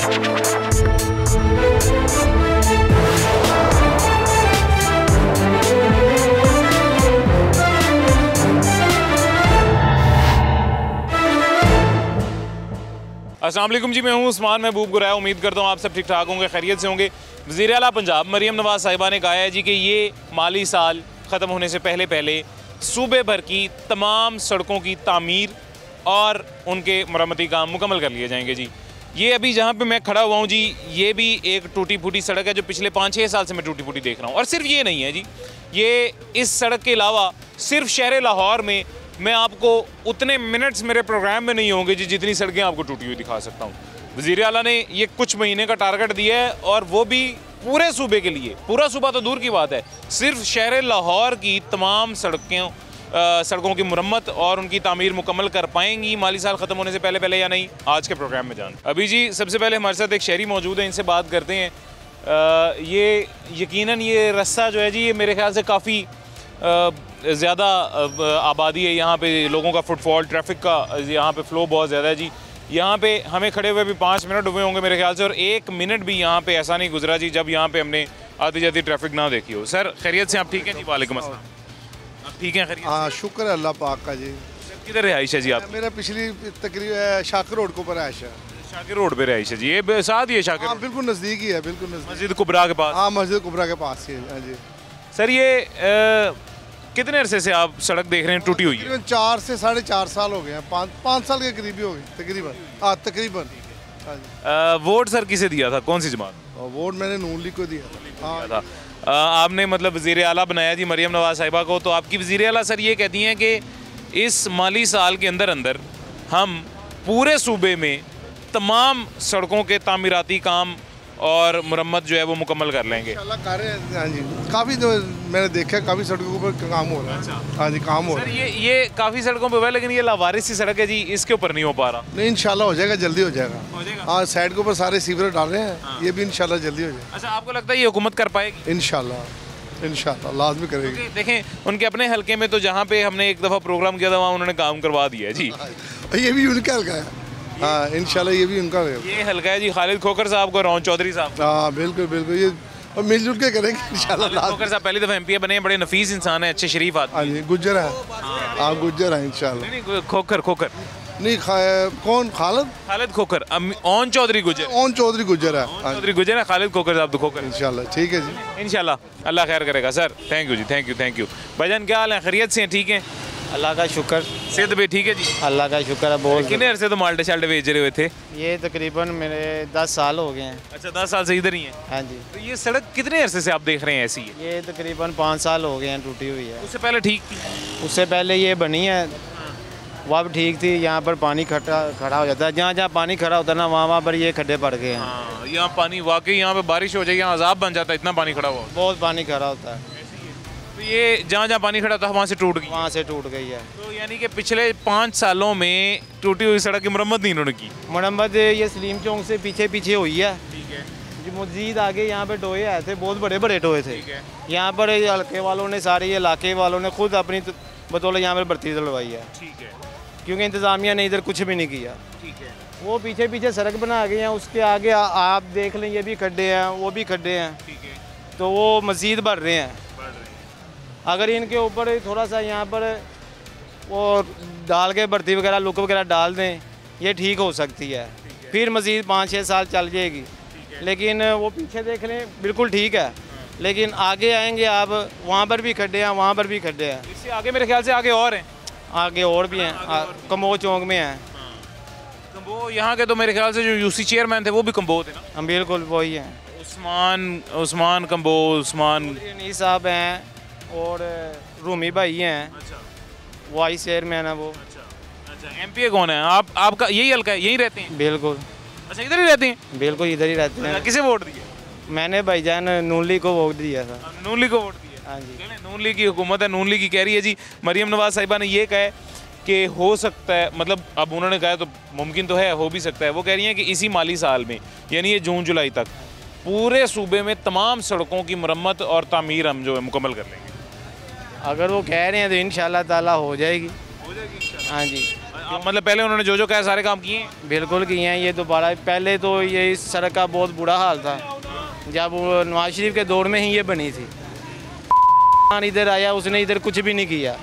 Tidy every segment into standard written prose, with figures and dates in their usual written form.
अस्सलाम वालेकुम जी, मैं हूं उस्मान महबूब गुराया। उम्मीद करता हूं आप सब ठीक ठाक होंगे, खैरियत से होंगे। वज़ीर आला पंजाब मरियम नवाज़ साहिबा ने कहा है जी कि ये माली साल ख़त्म होने से पहले सूबे भर की तमाम सड़कों की तामीर और उनके मरम्मती काम मुकम्मल कर लिए जाएंगे जी। ये अभी जहाँ पे मैं खड़ा हुआ हूँ जी, ये भी एक टूटी फूटी सड़क है जो पिछले 5-6 साल से मैं टूटी फूटी देख रहा हूँ। और सिर्फ ये नहीं है जी, ये इस सड़क के अलावा सिर्फ शहर लाहौर में मैं आपको उतने मिनट्स मेरे प्रोग्राम में नहीं होंगे जी जितनी सड़कें आपको टूटी हुई दिखा सकता हूँ। वज़ीर आला ने ये कुछ महीने का टारगेट दिया है और वो भी पूरे सूबे के लिए। पूरा सूबा तो दूर की बात है, सिर्फ शहर लाहौर की तमाम सड़कों की मुरम्मत और उनकी तामीर मुकम्मल कर पाएंगी माली साल ख़त्म होने से पहले या नहीं, आज के प्रोग्राम में जान। अभी जी सबसे पहले हमारे साथ एक शहरी मौजूद है, इनसे बात करते हैं। ये यकीनन ये रास्ता जो है जी, ये मेरे ख्याल से काफ़ी ज़्यादा आबादी है यहाँ पे, लोगों का फुटफॉल, ट्रैफिक का यहाँ पे फ़्लो बहुत ज़्यादा है जी। यहाँ पे हमें खड़े हुए भी 5 मिनट हुए होंगे मेरे ख्याल से, और 1 मिनट भी यहाँ पे ऐसा नहीं गुजरा जी जब यहाँ पे हमने आती जाती ट्रैफिक ना देखी हो। सर खैरियत से आप ठीक हैं जी? वालेकुम अस्सलाम, आप ठीक हैं? खैरियत? हाँ शुक्र है अल्लाह पाक का जी। सर किधर रहाइश है जी आप? मेरा पिछली तकरीबन शाकिर रोड के ऊपर रहाइश है। शाकिर रोड पे रहाइश है जी, ये साथ ही है शाकिर? हाँ बिल्कुल नज़दीक ही है, बिल्कुल नज़दीक, मस्जिद कुबरा के पास। हाँ मस्जिद कुबरा के पास ही है। हाँ जी सर ये कितने अरसे से आप सड़क देख रहे हैं टूटी हुई है? तकरीबन 4 से 4.5 साल हो गए हैं, 5 साल के करीब ही हो गए तकरीबन। हाँ तकरीबन। हाँ जी। वोट सर किसे दिया था, कौन सी जमात? वोट मैंने नून लीग को दिया था। आपने मतलब वज़ीर आला बनाया जी मरियम नवाज़ साहिबा को, तो आपकी वज़ीर आला सर ये कहती हैं कि इस माली साल के अंदर हम पूरे सूबे में तमाम सड़कों के तामीराती काम और मुरम्मत जो है वो मुकम्मल कर लेंगे। इंशाल्लाह कर रहे हैं। हाँ जी, काफ़ी जो मैंने देखा है काफ़ी सड़कों पर काम हो रहा है। हाँ जी काम हो रहा है। ये काफ़ी सड़कों पे हुआ है, लेकिन ये लावारिस सी सड़क है जी, इसके ऊपर नहीं हो पा रहा। नहीं इंशाल्लाह हो जाएगा, जल्दी हो जाएगा। हाँ साइड के ऊपर सारे सीवरेज डाल रहे हैं, ये भी इंशाल्लाह जल्दी हो जाएगा। अच्छा, आपको लगता है ये हुकूमत कर पाएगी? इंशाल्लाह लाजमी करेगी। देखें उनके अपने हल्के में तो जहाँ पे हमने एक दफ़ा प्रोग्राम किया था वहाँ उन्होंने काम करवा दिया है जी। ये भी उनका हल्का है। हाँ इंशाल्लाह ये भी उनका है। ये हल्का है जी खालिद खोकर साहब को, रौन चौधरी साहब। हाँ बिल्कुल बिल्कुल, ये और मिलजुल के करेंगे इंशाल्लाह। खोकर साहब पहली दफ़ा MP बने हैं, बड़े नफीस इंसान है, अच्छे शरीफ आदमी। हाँ जी गुज्जर है। हाँ गुज्जर है इंशाल्लाह। नहीं खोकर नहीं कौन? खालिद खोकर, ओन चौधरी गुज्जर है। चौधरी गुजर है, खालिद खोकर साहब तो खोकर। इंशाल्लाह ठीक है जी, इंशाल्लाह अल्लाह खैर करेगा। सर थैंक यू जी, थैंक यू। भाईजान क्या हाल है, खैरियत से हैं? ठीक है अल्लाह का शुक्र। सेहत भी ठीक है जी? अल्लाह का शुक्र है बहुत। कितने अरसे तो माल्टे शाल्टे बेच रहे हुए थे? ये तकरीबन मेरे 10 साल हो गए हैं। अच्छा 10 साल से इधर ही हैं? हाँ जी। तो ये सड़क कितने अरसे से आप देख रहे हैं ऐसी है? ये तकरीबन 5 साल हो गए हैं टूटी हुई है। उससे पहले ठीक थी? उससे पहले ये बनी है, वहाँ भी ठीक थी। यहाँ पर पानी खड़ा हो जाता है, जहाँ पानी खड़ा होता है ना वहाँ पर ये खड्डे पड़ गए हैं। यहाँ पानी वाकई, यहाँ पे बारिश हो जाए यहाँ अजाब बन जाता है, इतना पानी खड़ा हुआ, बहुत पानी खड़ा होता है। तो ये जहाँ पानी खड़ा था वहाँ से टूट गई? वहाँ से टूट गई है। तो यानी कि पिछले 5 सालों में टूटी हुई सड़क की मरम्मत नहीं इन्होंने की? मरम्मत ये सलीम चौक से पीछे हुई है। ठीक है जी। मस्जिद आगे यहाँ पे टोए आए थे, बहुत बड़े टोए थे। यहाँ पर हल्के वालों ने, सारे इलाके वालों ने खुद अपनी बतौलत यहाँ पर भर्ती दिलवाई है। ठीक है, क्योंकि इंतज़ामिया ने इधर कुछ भी नहीं किया। ठीक है। वो पीछे सड़क बना गए हैं, उसके आगे आप देख लें, ये भी खड्डे हैं, वो भी खड्डे हैं। ठीक है। तो वो मज़ीद बढ़ रहे हैं। अगर इनके ऊपर थोड़ा सा यहाँ पर वो डाल के भर्ती वगैरह, लुक वगैरह डाल दें, ये ठीक हो सकती है। फिर मज़ीद 5-6 साल चल जाएगी। लेकिन वो पीछे देख लें बिल्कुल ठीक है, लेकिन आगे आएंगे आप, वहाँ पर भी खड्डे हैं, वहाँ पर भी खड्डे हैं। इससे आगे मेरे ख्याल से आगे और हैं? आगे और भी हैं, कम्बो चौक में हैं। कम्बो यहाँ के तो मेरे ख्याल से जो UC चेयरमैन थे वो भी कम्बो थे ना? हम बिल्कुल वही हैं। उस्मान कम्बो, नहीं साहब हैं और रूमी भाई हैं। अच्छा। वाइस चेयरमैन है वो। अच्छा MP कौन है? आपका यही हल्का है, यहीं रहते हैं? बिल्कुल। अच्छा इधर ही रहते हैं? बिल्कुल इधर ही रहते हैं। किसे वोट दिया? मैंने भाईजान नून लीग को वोट दिया था। नून लीग को वोट दिया? हाँ जी। नून लीग की हुकूमत है, नून लीग की कह रही है जी। मरियम नवाज़ साहिबा ने ये कहा है कि हो सकता है, मतलब अब उन्होंने कहा तो मुमकिन तो है, हो भी सकता है। वो कह रही हैं कि इसी माली साल में, यानी ये जून जुलाई तक, पूरे सूबे में तमाम सड़कों की मरम्मत और तामीर हम जो है मुकम्मल कर लेंगे। अगर वो कह रहे हैं तो इंशाल्लाह ताला हो जाएगी। हो जाएगी? हाँ जी। मतलब पहले उन्होंने जो जो कहा सारे काम किए हैं? बिल्कुल किए हैं। ये दोबारा पहले तो ये इस सड़क का बहुत बुरा हाल था, जब वो नवाज शरीफ के दौर में ही ये बनी थी। इधर आया, उसने इधर कुछ भी नहीं किया।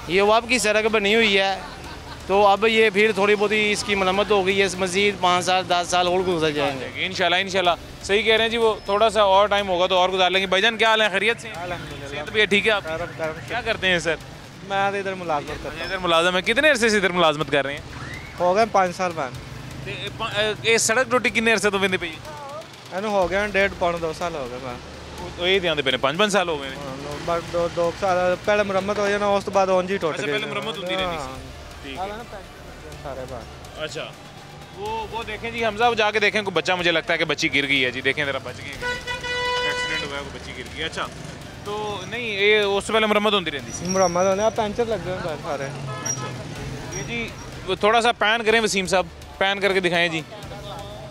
ये अब की सड़क बनी हुई है, तो अब ये फिर थोड़ी बहुत ही इसकी मरम्मत हो गई है। मज़ीद 5 साल 10 साल और गुजर जाएंगे इंशाल्लाह। सही कह रहे हैं जी, वो थोड़ा सा और टाइम होगा तो और गुजार लेंगे। भाईजान क्या हाल है, खैरियत से? सेहत भी है, ठीक है। आप क्या करते हैं सर? मैं इधर मुलाजमत करता हूं। इधर मुलाजम है। कितने अरसे से इधर मुलाजमत कर रहे हैं? हो गए 5 साल बाद। ये सड़क टूटी कितने अरसे तो बंदे पे? ਇਹਨੂੰ ਹੋ ਗਏ 1.5 ਪੌਣ 2 ਸਾਲ ਹੋ ਗਏ ਮੈਂ। तो ये ध्यान पे 5 साल हो गए हैं। ਬਸ 2 ਸਾਲ ਪਹਿਲੇ ਮੁਰੰਮਤ ਹੋ ਜਾਣਾ, ਉਸ ਤੋਂ ਬਾਅਦ ਉਂਝ ਹੀ ਟੁੱਟ अच्छा, ਗਏ। पहले मुरम्मत होती रहती थी। ठीक है। ਸਾਰੇ ਬਾਹਰ। अच्छा, वो देखें जी हमजा, वो जाके देखें कोई बच्चा, मुझे लगता है कि बच्ची गिर गई है जी। देखें जरा बच गई, एक्सीडेंट हुआ है, कोई बच्ची गिर गई। अच्छा, तो नहीं ये उससे पहले मुरम्मत होती रहती थी। ਮੁਰੰਮਤ ਹੋਣੇ ਆ, ਪੈਂਚਰ ਲੱਗੇ ਹੋਏ ਸਾਰੇ। ये जी वो थोड़ा सा पैन करें वसीम साहब, पैन करके दिखाएं जी।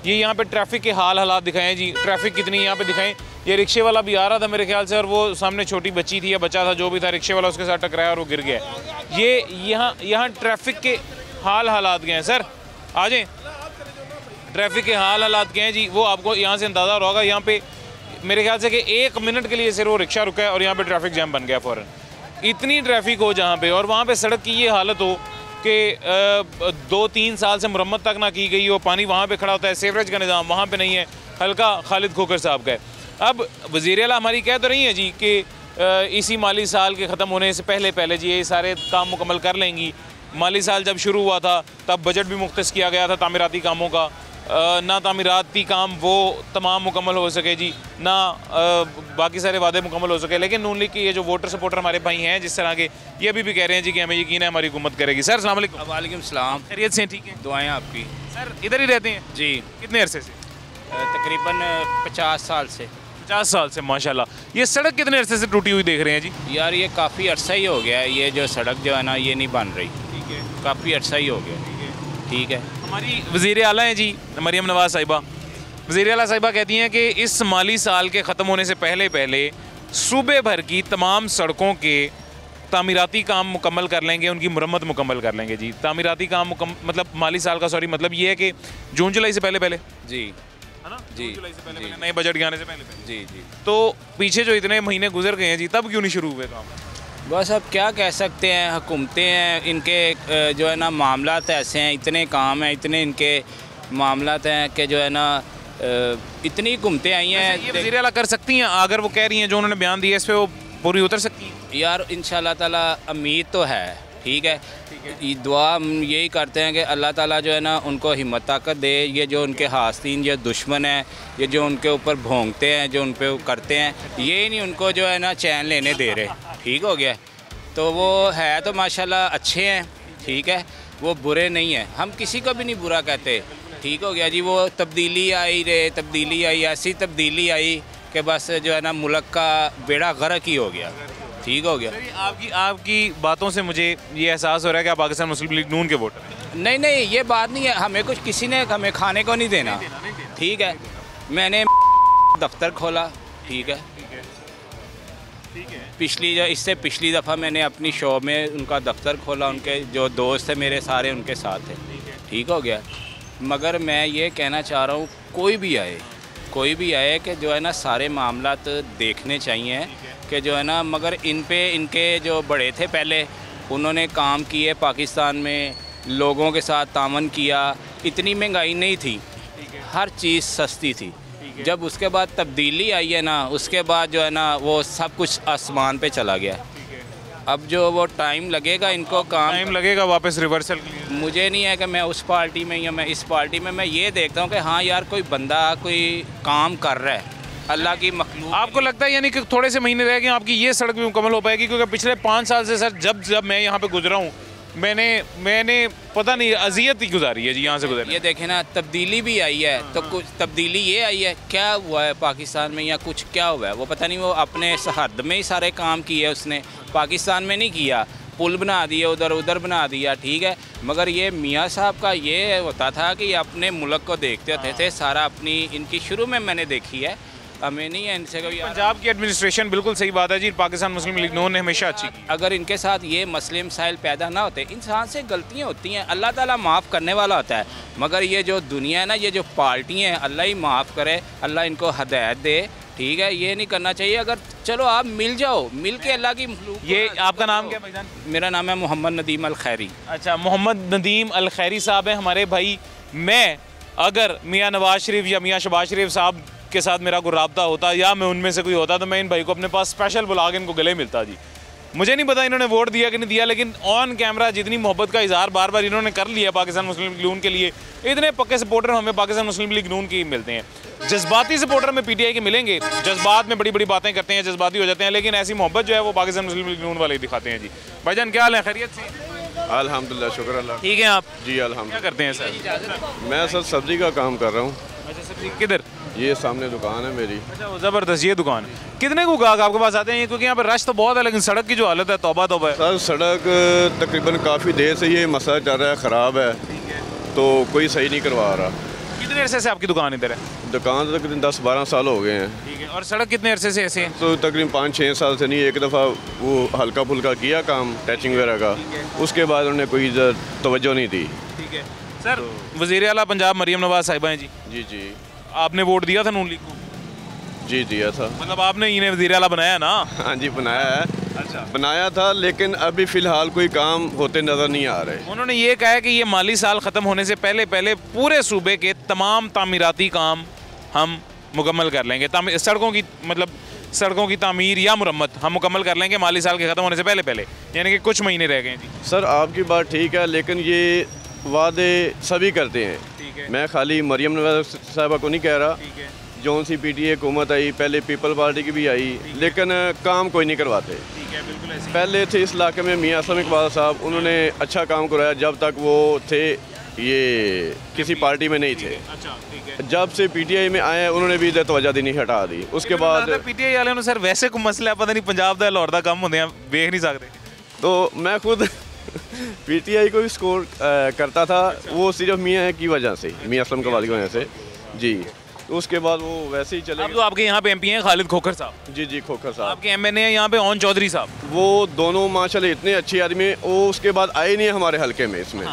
ये यहाँ पे ट्रैफिक के हालात दिखाएं जी, ट्रैफिक कितनी यहाँ पे दिखाएं। ये रिक्शे वाला भी आ रहा था मेरे ख्याल से, और वो सामने छोटी बच्ची थी या बच्चा था, जो भी था, रिक्शे वाला उसके साथ टकराया और वो गिर गया। ये यहाँ ट्रैफिक के हालात क्या हैं सर? आ जाएं। ट्रैफिक के हालात क्या हैं जी, वो आपको यहाँ से अंदाज़ा होगा। यहाँ पे मेरे ख्याल से कि 1 मिनट के लिए सिर्फ वो रिक्शा रुका है और यहाँ पे ट्रैफिक जैम बन गया फ़ौरन। इतनी ट्रैफिक हो जहाँ पे, और वहाँ पे सड़क की ये हालत हो कि 2-3 साल से मुरम्मत तक ना की गई हो। पानी वहाँ पे खड़ा होता है, सीवरेज का निज़ाम वहाँ पे नहीं है, हल्का खालिद खोकर साहब का है। अब वज़ीर आला हमारी कह तो रही है जी कि इसी माली साल के ख़त्म होने से पहले जी ये सारे काम मुकम्मल कर लेंगी। माली साल जब शुरू हुआ था तब बजट भी मुख्तस किया गया था तामीराती कामों का। ना तामीराती काम वो तमाम मुकम्मल हो सके जी, ना बाकी सारे वादे मुकम्मल हो सके। लेकिन नून लीग के ये जो वोटर सपोर्टर हमारे भाई हैं जिस तरह के, ये अभी भी कह रहे हैं जी कि हमें यकीन है हमारी हुकूमत करेगी। सर अस्सलाम वालेकुम। वालेकुम सलाम। खैरियत से? ठीक है, दुआएं आपकी। सर इधर ही रहते हैं जी। कितने अरसे से? तकरीबन 50 साल से। 50 साल से, माशाल्लाह। ये सड़क कितने अरसे से टूटी हुई देख रहे हैं जी? यार ये काफ़ी अरसा ही हो गया है, ये जो सड़क जो है ना ये नहीं बन रही। ठीक है, काफ़ी अरसा ही हो गया। ठीक है। हमारी वज़ीर आला हैं जी मरियम नवाज़ साहिबा। वज़ीर आला साहिबा कहती हैं कि इस माली साल के ख़त्म होने से पहले सूबे भर की तमाम सड़कों के तामीराती काम मुकम्मल कर लेंगे, उनकी मुरम्मत मुकम्मल कर लेंगे जी। तामीराती काम मतलब माली साल का मतलब ये है कि जून जुलाई से पहले जी, है ना? जी, जून जुलाई से पहले नए बजट के आने से पहले। जी जी। तो पीछे जो इतने महीने गुजर गए हैं जी, तब क्यों नहीं शुरू हुए काम? बस अब क्या कह सकते हैं, हुकूमतें हैं, इनके जो है ना मामलात ऐसे हैं, इतने काम हैं, इतने इनके मामलात हैं कि जो है ना इतनी हुकूमतें आई हैं। ये वज़ीर आला कर सकती हैं अगर वो कह रही हैं, जो उन्होंने बयान दिया इस पर वो पूरी उतर सकती हैं? यार इंशाल्लाह ताला उम्मीद तो है। ठीक है, ये दुआ हम यही करते हैं कि अल्लाह ताला जो है ना उनको हिम्मत ताकत दे। ये जो उनके हास्तीन जो दुश्मन हैं, ये जो उनके ऊपर भोंगते हैं, जो उन पर करते हैं, ये नहीं उनको जो है ना चैन लेने दे रहे। ठीक हो गया, तो वो है तो माशाल्लाह अच्छे हैं। ठीक है, वो बुरे नहीं हैं, हम किसी को भी नहीं बुरा कहते। ठीक हो गया जी। वो तब्दीली आई ऐसी तब्दीली आई कि बस जो है ना मुल्क का बेड़ा गर्क ही हो गया। ठीक हो गया। आपकी बातों से मुझे ये एहसास हो रहा है कि आप पाकिस्तान मुस्लिम लीग नून के वोटर हैं। नहीं ये बात नहीं है, हमें कुछ किसी ने हमें खाने को नहीं देना। ठीक है, मैंने दफ्तर खोला। ठीक है, इससे पिछली दफ़ा मैंने अपनी शॉप में उनका दफ्तर खोला, उनके जो दोस्त थे मेरे सारे उनके साथ थे। ठीक हो गया। मगर मैं ये कहना चाह रहा हूँ कोई भी आए कि जो है ना सारे मामलात देखने चाहिए कि जो है ना, मगर इनके जो बड़े थे पहले उन्होंने काम किए पाकिस्तान में, लोगों के साथ तामन किया, इतनी महंगाई नहीं थी, हर चीज़ सस्ती थी। जब उसके बाद तब्दीली आई है ना, उसके बाद जो है ना वो सब कुछ आसमान पे चला गया। अब जो वो टाइम लगेगा इनको, टाइम लगेगा वापस रिवर्सल के लिए। मुझे नहीं है कि मैं उस पार्टी में या मैं इस पार्टी में, मैं ये देखता हूँ कि हाँ यार कोई बंदा कोई काम कर रहा है, अल्लाह की मखलूक। आपको लगता है यानी कि थोड़े से महीने रह गए आपकी ये सड़क भी मुकम्मल हो पाएगी? क्योंकि पिछले 5 साल से सर जब मैं यहाँ पे गुजरा हूँ, मैंने पता नहीं अजियत ही गुजारी है जी यहाँ से गुजर। ये देखें ना, तब्दीली भी आई है, तो कुछ तब्दीली ये आई है, क्या हुआ है पाकिस्तान में या कुछ क्या हुआ है वो पता नहीं। वो अपने सरहद में ही सारे काम किए उसने, पाकिस्तान में नहीं किया। पुल बना दिए, उधर बना दिया। ठीक है, मगर ये मियाँ साहब का ये होता था कि ये अपने मुल्क को देखते होते थे सारा। अपनी इनकी शुरू में मैंने देखी है हमें नहीं है इनसे कभी। पंजाब की एडमिनिस्ट्रेशन बिल्कुल सही बात है जी, पाकिस्तान मुस्लिम लीग नून ने हमेशा अच्छी की। अगर इनके साथ ये मसले मसाइल पैदा ना होते, इंसान से गलतियाँ होती हैं, अल्लाह ताला माफ़ करने वाला होता है। मगर ये जो दुनिया है ना, ये जो पार्टी हैं, अल्लाह ही माफ़ करे, अल्लाह इनको हदायत दे, ठीक है। ये नहीं करना चाहिए। अगर चलो आप मिल जाओ, मिल के अल्लाह की ये आपका नाम क्या भाईजान? मेरा नाम है मोहम्मद नदीम अल खैरी। अच्छा, मोहम्मद नदीम अल खैरी साहब हैं हमारे भाई। मैं अगर मियाँ नवाज शरीफ या मियाँ शहबाज शरीफ साहब के साथ मेरा कोई रब्ता होता या मैं उनमें से कोई होता तो मैं इन भाई को अपने पास स्पेशल बुला के इनको गले मिलता जी। मुझे नहीं पता इन्होंने वोट दिया कि नहीं दिया, लेकिन ऑन कैमरा जितनी मोहब्बत का इजहार बार बार इन्होंने कर लिया पाकिस्तान मुस्लिम लीग नून के लिए, इतने पक्के सपोर्टर हमें पाकिस्तान मुस्लिम लीग नून की मिलते हैं। जज्बाती सपोर्टर में पीटीआई के मिलेंगे, जज्बात में बड़ी बड़ी बातें करते हैं, जज्बाती हो जाते हैं, लेकिन ऐसी मोहब्बत जो है वो पाकिस्तान मुस्लिम लीग नून वाले दिखाते हैं जी। भाईजान क्या हाल है, खैरियत से? अल्हम्दुलिल्लाह, शुक्र अल्लाह। ठीक है आप? जी अल्हम्दुलिल्लाह। क्या करते हैं सर? मैं सर सब्जी का काम कर रहा हूँ। अच्छा, सब्जी किधर? ये सामने दुकान है मेरी। अच्छा, ज़बरदस्त, ये दुकान है। कितने को गाहक आपके पास आते हैं? क्योंकि यहाँ पर रश तो बहुत है, लेकिन सड़क की जो हालत है तौबा तौबा है। सर सड़क तकरीबन काफ़ी देर से ये मसला चल रहा है, ख़राब है, तो कोई सही नहीं करवा रहा। कितने अरसे से आपकी दुकान इधर है? दुकान तो तकरीबन 10-12 साल हो गए हैं। ठीक है। और सड़क कितने अरसे से ऐसे है? तो तकरीबन 5-6 साल से नहीं, एक दफ़ा वो हल्का फुल्का किया काम टैचिंग वगैरह का, उसके बाद उन्होंने कोई तवज्जो नहीं दी। ठीक है सर। वज़ीर आला पंजाब मरियम नवाज साहिबा हैं जी। जी जी। आपने वोट दिया था नून लीग को? जी दिया था। मतलब आपने इन्हें वज़ीर आला बनाया ना? हाँ जी, बनाया है। अच्छा, बनाया था, लेकिन अभी फ़िलहाल कोई काम होते नज़र नहीं आ रहे। उन्होंने ये कहा है कि ये माली साल ख़त्म होने से पहले पहले पूरे सूबे के तमाम तामीराती काम हम मुकम्मल कर लेंगे। सड़कों की मतलब सड़कों की तामीर या मुरम्मत हम मुकम्मल कर लेंगे माली साल के ख़त्म होने से पहले पहले, यानी कि कुछ महीने रह गए जी। सर आपकी बात ठीक है, लेकिन ये वादे सभी करते हैं। ठीक है। मैं खाली मरियम नवाज साहिबा को नहीं कह रहा। ठीक है। जौन सी पीटीए हुकूमत आई, पहले पीपल पार्टी की भी आई, लेकिन काम कोई नहीं करवाते। ठीक है, बिल्कुल ऐसे। पहले थे इस इलाके में मियाँ असलम इकबाल साहब, उन्होंने अच्छा काम करवाया जब तक वो थे, ये किसी पार्टी में नहीं थे। अच्छा, ठीक है। जब से पीटीआई में आए उन्होंने भी तवज्जो देनी हटा दी। उसके बाद पीटीआई वाले ने सर वैसे कोई मसला पता नहीं पंजाब का लाहौर का कम होंगे देख नहीं सकते। तो मैं खुद पीटीआई को भी स्कोर करता था, वो सिर्फ मियाँ की वजह से, मियाँ असलम इकबाल की वजह से जी। उसके बाद वो वैसे ही चले अब तो आपके यहाँ पे एमपी हैं खालिद खोखर साहब। जी जी, खोखर साहब। आपके एमएनए हैं यहाँ पे ओन चौधरी साहब। वो दोनों माशाल्लाह इतने अच्छे आदमी हैं, वो उसके बाद आए नहीं हमारे हलके में इसमें।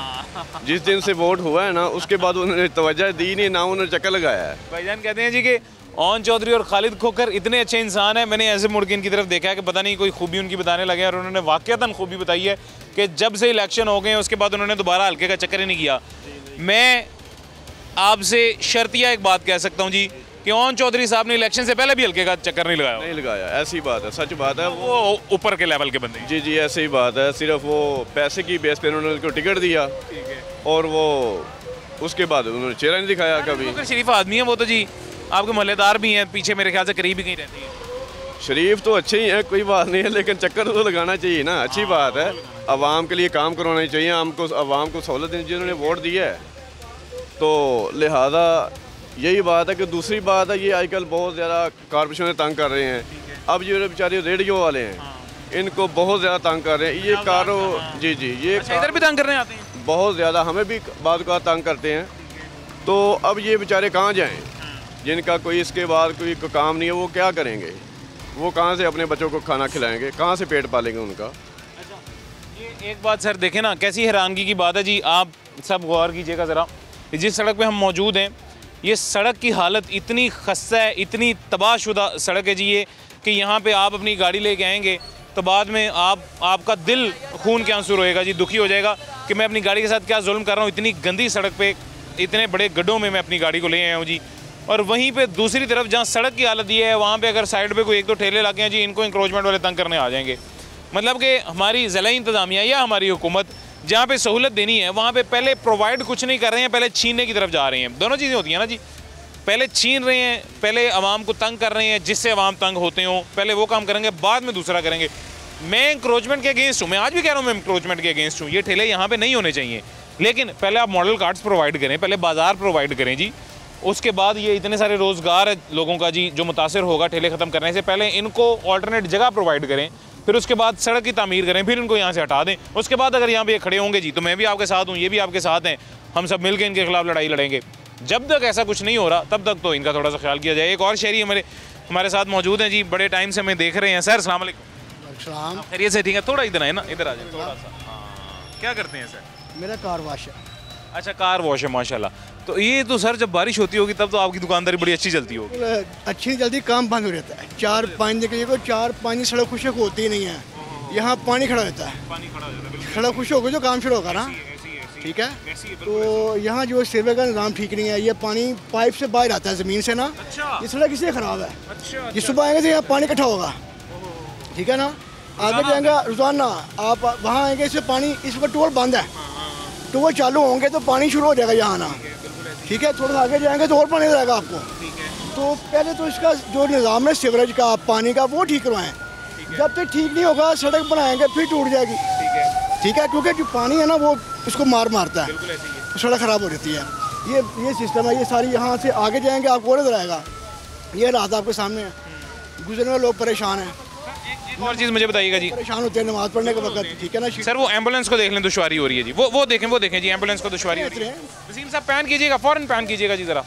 जिस दिन से वोट हुआ है ना, उसके बाद उन्होंने तवज्जो दी नहीं, ना उन्होंने चक्कर लगाया है। भाईजान कहते हैं जी कि ओन चौधरी और खालिद खोखर इतने अच्छे इंसान हैं, मैंने ऐसे मुड़ के इनकी तरफ देखा है कि पता नहीं कोई खूबी उनकी बताने लगे, और उन्होंने वाकईतन खूबी बताई है कि जब से इलेक्शन हो गए उसके बाद उन्होंने दोबारा हल्के का चक्कर ही नहीं किया। मैं आपसे शर्तिया एक बात कह सकता हूँ जी कि ओन चौधरी साहब ने इलेक्शन से पहले भी हल्के का चक्कर नहीं लगाया। नहीं लगाया, ऐसी बात है, सच बात है। वो ऊपर के लेवल के बंदे। जी जी, ऐसी ही बात है। सिर्फ वो पैसे की बेस पे उन्होंने उनको टिकट दिया, और वो उसके बाद उन्होंने चेहरा नहीं दिखाया कभी। शरीफ आदमी है वो तो जी, आपके मोहल्लेदार भी हैं, पीछे मेरे ख्याल से करीब ही कहीं रहती है। शरीफ तो अच्छे ही हैं, कोई बात नहीं है, लेकिन चक्कर तो लगाना चाहिए ना। अच्छी बात है, आवाम के लिए काम करवाना चाहिए, हमको आवाम को सहूलत देनी चाहिए। उन्होंने वोट दिया है तो लिहाजा यही बात है। कि दूसरी बात है, ये आजकल बहुत ज़्यादा कॉर्पोरेशन तंग कर रहे हैं। अब ये बेचारे रेडियो वाले हैं, इनको बहुत ज़्यादा तंग कर रहे हैं। ये कारो जी जी, ये इधर भी तंग करने आते हैं बहुत ज़्यादा, हमें भी बाद का तंग करते हैं। तो अब ये बेचारे कहाँ जाएँ, जिनका कोई इसके बाद कोई काम नहीं है, वो क्या करेंगे? वो कहाँ से अपने बच्चों को खाना खिलाएंगे, कहाँ से पेट पालेंगे उनका? अच्छा, ये एक बात सर देखें ना, कैसी हैरानगी की बात है जी। आप सब गौर कीजिएगा ज़रा, जिस सड़क पे हम मौजूद हैं, ये सड़क की हालत इतनी खस्ता है, इतनी तबाहशुदा सड़क है जी ये, कि यहाँ पे आप अपनी गाड़ी लेके आएंगे तो बाद में आपका दिल खून के आंसू रोएगा जी, दुखी हो जाएगा कि मैं अपनी गाड़ी के साथ क्या जुल्म कर रहा हूँ। इतनी गंदी सड़क पे इतने बड़े गड्ढों में मैं अपनी गाड़ी को ले आया हूँ जी। और वहीं पे दूसरी तरफ जहाँ सड़क की हालत ये है, वहाँ पे अगर साइड पे कोई एक दो ठेले लगे हैं जी, इनको इंक्रोचमेंट वाले तंग करने आ जाएंगे। मतलब कि हमारी ज़िला इंतज़ामिया या हमारी हुकूमत जहाँ पे सहूलत देनी है, वहाँ पे पहले प्रोवाइड कुछ नहीं कर रहे हैं, पहले छीनने की तरफ जा रहे हैं। दोनों चीज़ें होती हैं ना जी, पहले छीन रहे हैं, पहले आवाम को तंग कर रहे हैं जिससे आवाम तंग होते हो, पहले वो काम करेंगे बाद में दूसरा करेंगे। मैं इंक्रोचमेंट के अगेंस्ट हूँ, मैं आज भी कह रहा हूँ मैं इंक्रोचमेंट के अगेंस्ट हूँ। ये ठेले यहाँ पे नहीं होने चाहिए, लेकिन पहले आप मॉडल कार्ड्स प्रोवाइड करें, पहले बाज़ार प्रोवाइड करें जी। उसके बाद ये इतने सारे रोज़गार है लोगों का जी जो मुतासर होगा ठेले ख़त्म करने से पहले, इनको ऑल्टरनेट जगह प्रोवाइड करें, फिर उसके बाद सड़क की तामीर करें, फिर इनको यहाँ से हटा दें। उसके बाद अगर यहाँ पे ये खड़े होंगे जी तो मैं भी आपके साथ हूँ, ये भी आपके साथ हैं, हम सब मिलकर इनके खिलाफ लड़ाई लड़ेंगे। जब तक ऐसा कुछ नहीं हो रहा तब तक तो इनका थोड़ा सा ख्याल किया जाए। एक और शहरी हमारे हमारे साथ मौजूद हैं जी, बड़े टाइम से हमें देख रहे हैं। सर अस्सलाम वालेकुम। सलाम। खैरियत से? ठीक है, थोड़ा इधर आए ना, इधर आ जाए थोड़ा सा। हाँ, क्या करते हैं सर? मेरा कार वाश है। अच्छा, कार वॉश है, माशाल्लाह। तो ये तो सर जब बारिश होती होगी तब तो आपकी दुकानदारी बड़ी अच्छी चलती होगी। अच्छी जल्दी काम बंद हो जाता है। 4-5 दिन के लिए 4-5 सड़क खुशक होती ही नहीं है, यहाँ पानी खड़ा रहता है। पानी खड़ा हो जाता है, सड़क खुश होगी तो काम शुरू होगा ना, ठीक है। तो यहाँ जो सर्वे का निज़ाम ठीक नहीं है, ये पानी पाइप से बाहर आता है ज़मीन से ना। अच्छा। ये सड़क इसलिए ख़राब है। अच्छा, ये सुबह आएंगे तो यहाँ पानी इकट्ठा होगा, ठीक है ना। आगे जाएंगे रोज़ाना, आप वहाँ आएंगे, इससे पानी, इस वक्त टोल बंद है, टोल चालू होंगे तो पानी शुरू हो जाएगा यहाँ आना, ठीक है। थोड़ा आगे जाएंगे तो और पानी रहेगा आपको। तो पहले तो इसका जो निज़ाम है सीवरेज का, पानी का, वो ठीक करवाएं। जब तक ठीक नहीं होगा सड़क बनाएंगे फिर टूट जाएगी, ठीक है। क्योंकि जो पानी है ना वो उसको मारता है, तो सड़क ख़राब हो जाती है। ये सिस्टम है। ये सारी यहाँ से आगे जाएंगे आपको और इधर आएगा। ये रात आपके सामने है, गुजरने वाले लोग परेशान हैं। एक और चीज़ मुझे बताइएगा जी। परेशान होते हैं नमाज पढ़ने के वक्त, ठीक है ना। सर वो एम्बुलेंस को देख लें, दुश्वारी हो रही है जी। वो देखें जी, एम्बुलेंस को दुश्वारी हो रही है। वसीम साहब पैन कीजिएगा, फ़ौरन पैन कीजिएगा जी, ज़रा